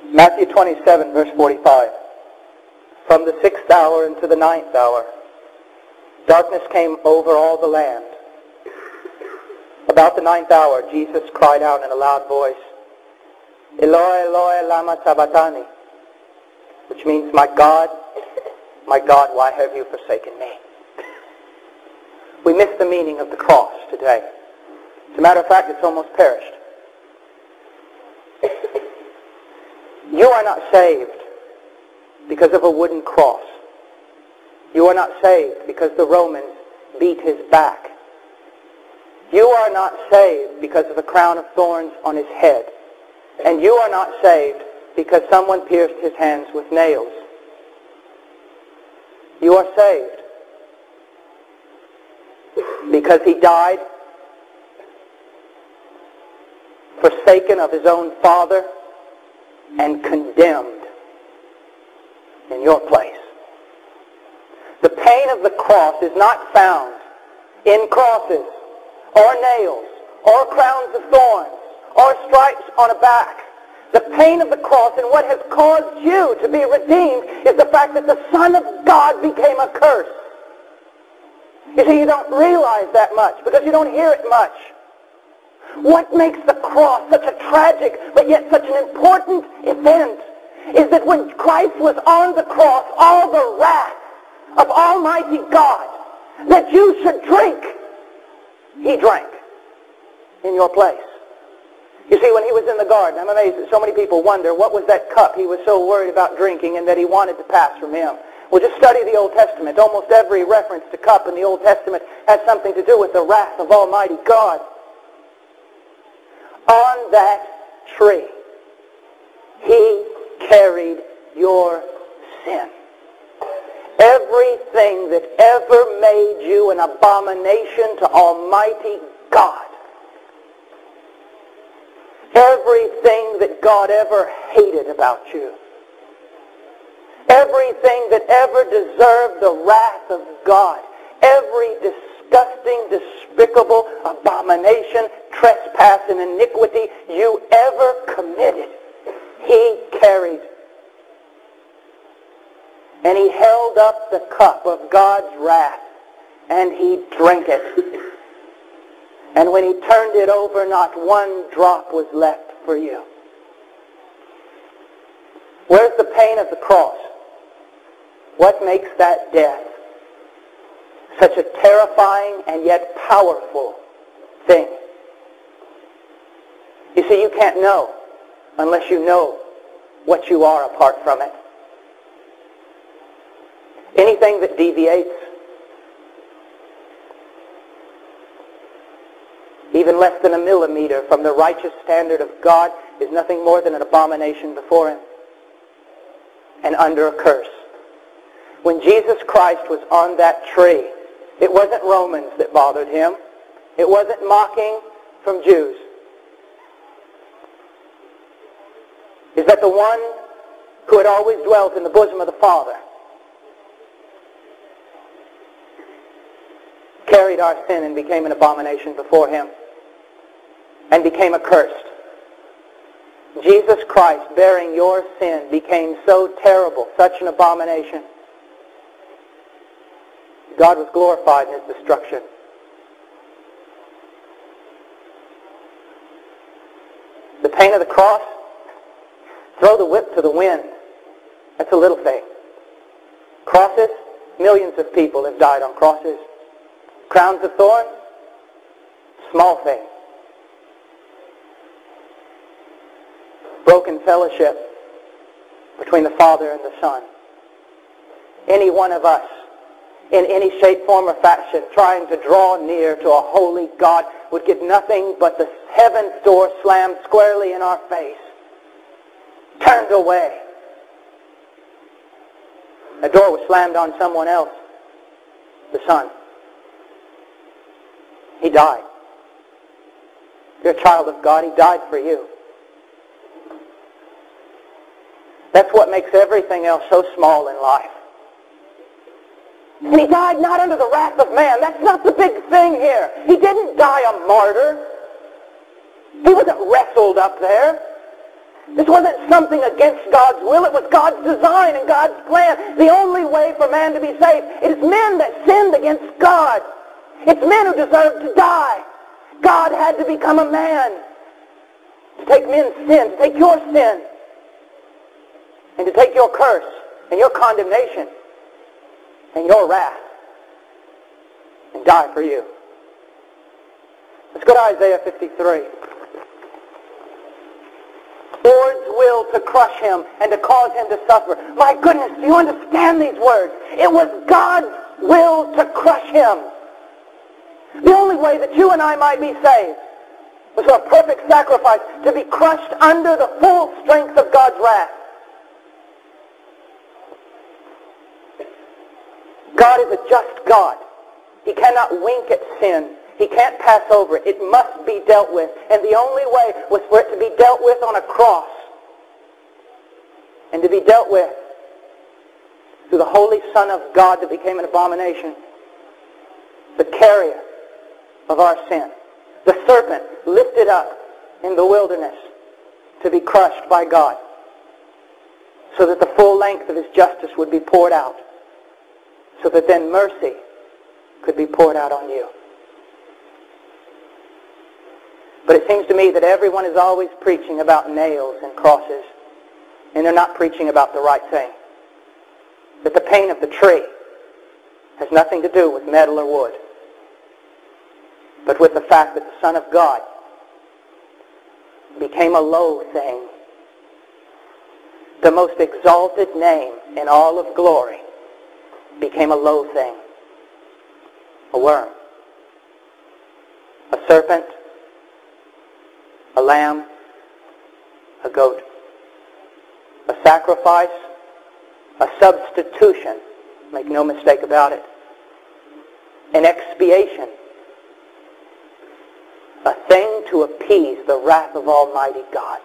Matthew 27, verse 45. From the 6th hour into the 9th hour, darkness came over all the land. About the 9th hour, Jesus cried out in a loud voice, Eloi, Eloi, lama sabachthani, which means, my God, why have you forsaken me? We miss the meaning of the cross today. As a matter of fact, it's almost perished. You are not saved because of a wooden cross. You are not saved because the Romans beat his back. You are not saved because of a crown of thorns on his head. And you are not saved because someone pierced his hands with nails. You are saved because he died, forsaken of his own Father, and condemned in your place. The pain of the cross is not found in crosses or nails or crowns of thorns or stripes on a back. The pain of the cross and what has caused you to be redeemed is the fact that the Son of God became a curse. You see, you don't realize that much because you don't hear it much. What makes the cross such a tragic but yet such an important event is that when Christ was on the cross, all the wrath of Almighty God that you should drink, he drank in your place. You see, when he was in the garden, I'm amazed that so many people wonder what was that cup he was so worried about drinking and that he wanted to pass from him. Well, just study the Old Testament. Almost every reference to cup in the Old Testament has something to do with the wrath of Almighty God. On that tree, he carried your sin. Everything that ever made you an abomination to Almighty God. Everything that God ever hated about you. Everything that ever deserved the wrath of God. Every disgusting, despicable abomination, trespass, and iniquity you ever committed, he carried. And he held up the cup of God's wrath, and he drank it. And when he turned it over, not one drop was left for you. Where's the pain of the cross? What makes that death such a terrifying and yet powerful thing? You see, you can't know unless you know what you are apart from it. Anything that deviates, even less than a millimeter from the righteous standard of God, is nothing more than an abomination before him and under a curse. When Jesus Christ was on that tree, it wasn't Romans that bothered him. It wasn't mocking from Jews. Is that the one who had always dwelt in the bosom of the Father carried our sin and became an abomination before him and became accursed. Jesus Christ, bearing your sin, became so terrible, such an abomination. God was glorified in his destruction. The pain of the cross, throw the whip to the wind. That's a little thing. Crosses, millions of people have died on crosses. Crowns of thorns, small thing. Broken fellowship between the Father and the Son. Any one of us, in any shape, form, or fashion, trying to draw near to a holy God would get nothing but the heaven's door slammed squarely in our face. Turned away. The door was slammed on someone else, the Son. He died. You're a child of God. He died for you. That's what makes everything else so small in life. And he died not under the wrath of man. That's not the big thing here. He didn't die a martyr. He wasn't wrestled up there. This wasn't something against God's will. It was God's design and God's plan. The only way for man to be saved. It is men that sinned against God. It's men who deserved to die. God had to become a man to take men's sin, to take your sin, and to take your curse and your condemnation and your wrath and die for you. Let's go to Isaiah 53. Lord's will to crush him and to cause him to suffer. My goodness, do you understand these words? It was God's will to crush him. The only way that you and I might be saved was for a perfect sacrifice, to be crushed under the full strength of God's wrath. God is a just God. He cannot wink at sin. He can't pass over it. It must be dealt with. And the only way was for it to be dealt with on a cross. And to be dealt with through the Holy Son of God that became an abomination. The carrier of our sin. The serpent lifted up in the wilderness to be crushed by God. So that the full length of his justice would be poured out. So that then mercy could be poured out on you. But it seems to me that everyone is always preaching about nails and crosses, and they're not preaching about the right thing. That the pain of the tree has nothing to do with metal or wood, but with the fact that the Son of God became a low thing. The most exalted name in all of glory became a low thing. A worm. A serpent. A lamb. A goat. A sacrifice. A substitution. Make no mistake about it. An expiation. A thing to appease the wrath of Almighty God.